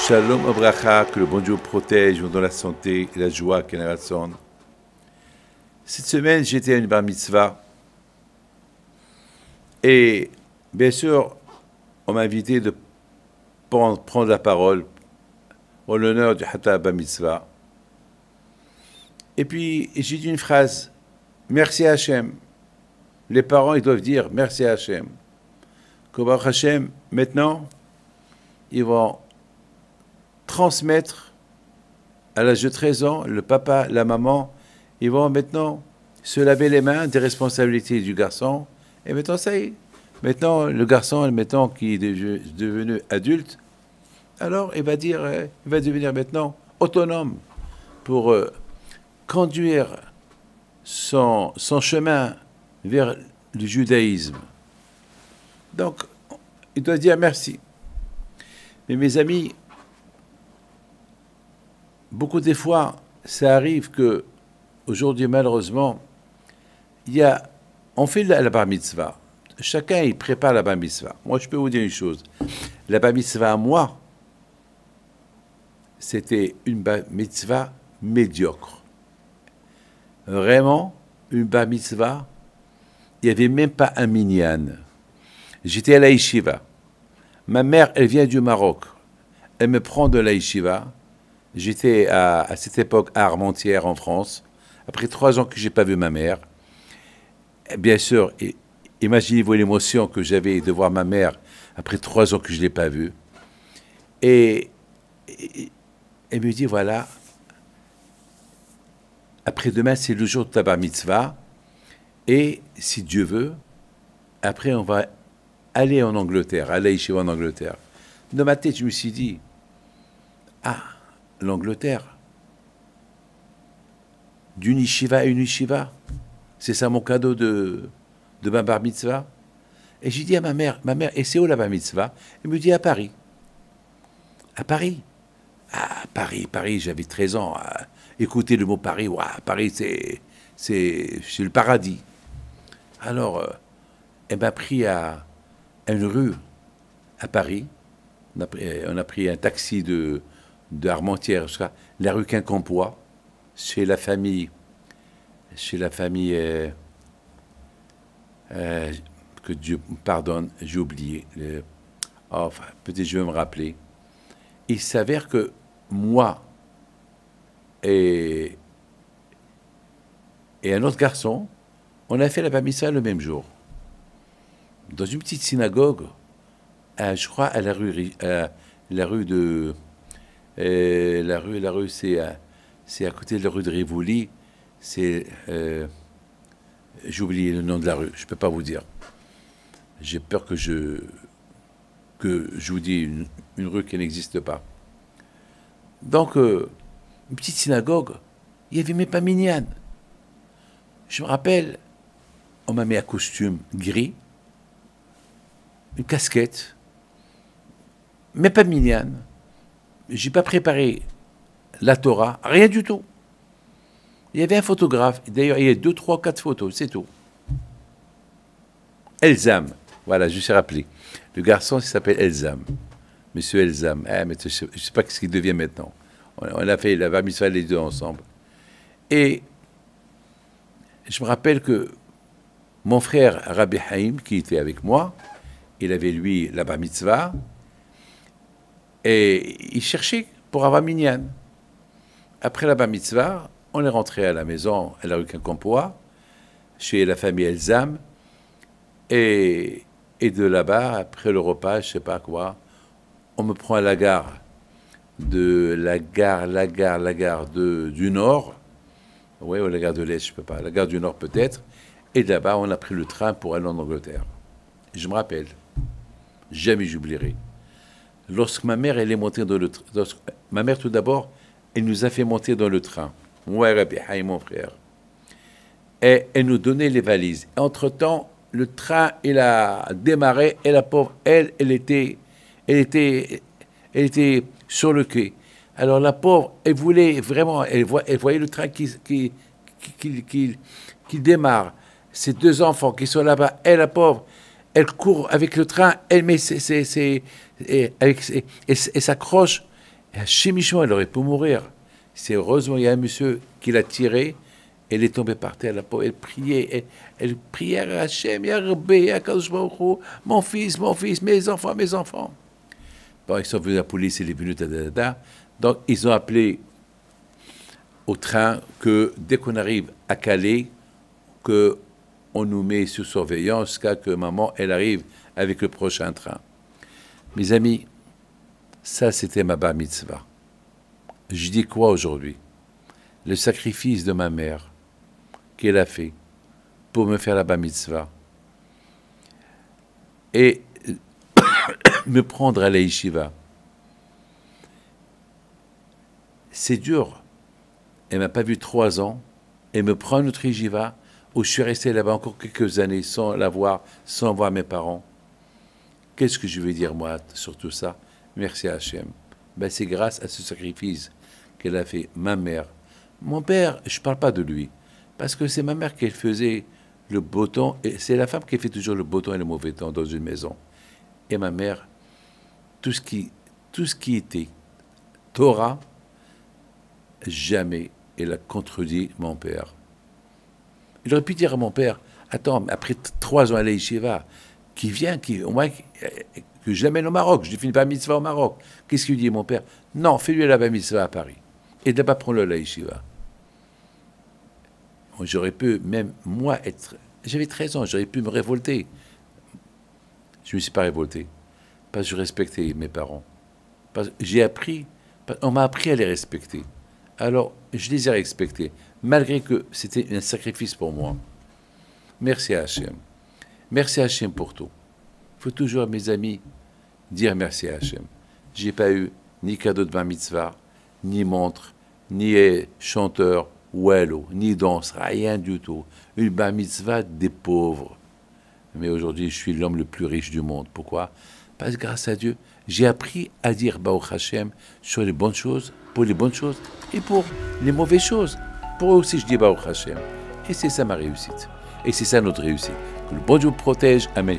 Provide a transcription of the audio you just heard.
Shalom Obracha, que le bon Dieu protège, vous donne la santé et la joie qu'elle rassemble. Cette semaine, j'étais à une bar mitzvah et bien sûr, on m'a invité de prendre la parole en l'honneur du Hatta bar mitzvah. Et puis, j'ai dit une phrase, merci à Hachem. Les parents, ils doivent dire merci à Hachem. Que Baruch Hachem, maintenant, ils vont transmettre à l'âge de 13 ans, le papa, la maman, ils vont maintenant se laver les mains des responsabilités du garçon. Et maintenant, ça y est. Maintenant, le garçon, maintenant qui est devenu adulte, alors il va devenir maintenant autonome pour conduire son chemin vers le judaïsme. Donc, il doit dire merci. Mais mes amis, beaucoup des fois, ça arrive que, aujourd'hui, malheureusement, on fait la bar mitzvah. Chacun, il prépare la bar mitzvah. Moi, je peux vous dire une chose. La bar mitzvah à moi, c'était une bar mitzvah médiocre. Vraiment, une bar mitzvah, il n'y avait même pas un minyan. J'étais à la yeshiva. Ma mère, elle vient du Maroc. Elle me prend de la yeshiva. J'étais à cette époque à Armentières, en France. Après 3 ans que je n'ai pas vu ma mère. Bien sûr, imaginez-vous l'émotion que j'avais de voir ma mère après 3 ans que je ne l'ai pas vue. Et elle me dit, voilà, après-demain, c'est le jour de ta bar mitzvah. Et si Dieu veut, après, on va aller en Angleterre, aller yeshiva en Angleterre. Dans ma tête, je me suis dit, ah, l'Angleterre, d'une yeshiva à une yeshiva, c'est ça mon cadeau de ma bar mitzvah. Et j'ai dit à ma mère, et c'est où la bar mitzvah? Elle me dit à Paris. À Paris? Ah, Paris, j'avais 13 ans. Écoutez le mot Paris, ouah, Paris, c'est le paradis. Alors, elle m'a pris à une rue à Paris. On a pris un taxi de Armentières jusqu'à la rue Quincampoix, chez la famille que Dieu me pardonne, j'ai oublié. Enfin, peut-être je vais me rappeler. Il s'avère que moi et un autre garçon, on a fait la bar mitzvah le même jour. Dans une petite synagogue, je crois à la rue de... la rue, c'est à côté de la rue de Rivoli. J'ai oublié le nom de la rue, je ne peux pas vous dire. J'ai peur que je vous dise une rue qui n'existe pas. Donc, une petite synagogue, il n'y avait même pas minyan. Je me rappelle, on m'a mis un costume gris, une casquette, mais pas minyan. J'ai pas préparé la Torah, rien du tout. Il y avait un photographe, d'ailleurs, il y a 2, 3, 4 photos, c'est tout. Elzam, voilà, je me suis rappelé. Le garçon, il s'appelle Elzam. Monsieur Elzam. Mais je ne sais pas ce qu'il devient maintenant. On a fait la bar mitzvah les deux ensemble. Et je me rappelle que mon frère Rabbi Haïm, qui était avec moi, il avait, lui, la bar mitzvah, et il cherchait pour avoir minyan. Après la bar mitzvah, on est rentré à la maison, à la rue Quincampoix, chez la famille Elzam, et de là-bas, après le repas, je ne sais pas quoi, on me prend à la gare du Nord, oui, ou la gare de l'Est, je ne peux pas, la gare du Nord peut-être, et de là-bas, on a pris le train pour aller en Angleterre. Et je me rappelle, jamais j'oublierai. Lorsque ma mère, elle est montée dans le train, ma mère, tout d'abord, elle nous a fait monter dans le train. Moi, Rabbi Haïm, mon frère. Et elle nous donnait les valises. Entre-temps, le train, il a démarré, et la pauvre, elle était sur le quai. Alors la pauvre, elle voulait vraiment, elle voyait le train qui démarre. Ces 2 enfants qui sont là-bas, elle, la pauvre, elle court avec le train, elle met elle s'accroche, Et Hachem Yishmor, elle aurait pu mourir. C'est heureusement, il y a un monsieur qui l'a tiré, elle est tombée par terre, la pauvre, elle priait, elle priait à Hachem, Ya Rabbi, Ya Kadosh Baruch Hu, mon fils, mes enfants, mes enfants. Bon, ils sont venus, la police, elle est venue, donc ils ont appelé au train que dès qu'on arrive à Calais, qu'on nous met sous surveillance jusqu'à que maman, elle arrive avec le prochain train. Mes amis, ça c'était ma bar mitzvah. Je dis quoi aujourd'hui? Le sacrifice de ma mère qu'elle a fait pour me faire la bar mitzvah et me prendre à la yeshiva. C'est dur. Elle m'a pas vu 3 ans. Elle me prend une autre yeshiva où je suis resté là-bas encore quelques années sans la voir, sans voir mes parents. Qu'est-ce que je vais dire moi sur tout ça? Merci à Hachem. Ben, c'est grâce à ce sacrifice qu'elle a fait, ma mère. Mon père, je ne parle pas de lui, parce que c'est ma mère qui faisait le beau temps, et c'est la femme qui fait toujours le beau temps et le mauvais temps dans une maison. Et ma mère, tout ce qui était Torah, jamais elle a contredit mon père. Il aurait pu dire à mon père, attends, après 3 ans à la yeshiva, qui vient, au moins, que je l'amène au Maroc, je lui fais une bar mitzvah au Maroc. Qu'est-ce qu'il dit mon père? Non, fais-lui la bar mitzvah à Paris. Et d'abord, prends-le à la yeshiva. J'aurais pu, même moi, j'avais 13 ans, j'aurais pu me révolter. Je ne me suis pas révolté, parce que je respectais mes parents. J'ai appris, on m'a appris à les respecter. Alors, je les ai respectés, malgré que c'était un sacrifice pour moi. Merci à Hachem. Merci à Hachem pour tout. Il faut toujours, mes amis, dire merci à Hachem. Je n'ai pas eu ni cadeau de bar mitzvah, ni montre, ni chanteur, wello, ni danse, rien du tout. Une bar mitzvah des pauvres. Mais aujourd'hui, je suis l'homme le plus riche du monde. Pourquoi? Parce que grâce à Dieu, j'ai appris à dire Baruch Hashem sur les bonnes choses, pour les bonnes choses et pour les mauvaises choses. Pour eux aussi, je dis Baruch Hashem. Et c'est ça ma réussite. Et c'est ça notre réussite. Que le bon Dieu protège. Amen.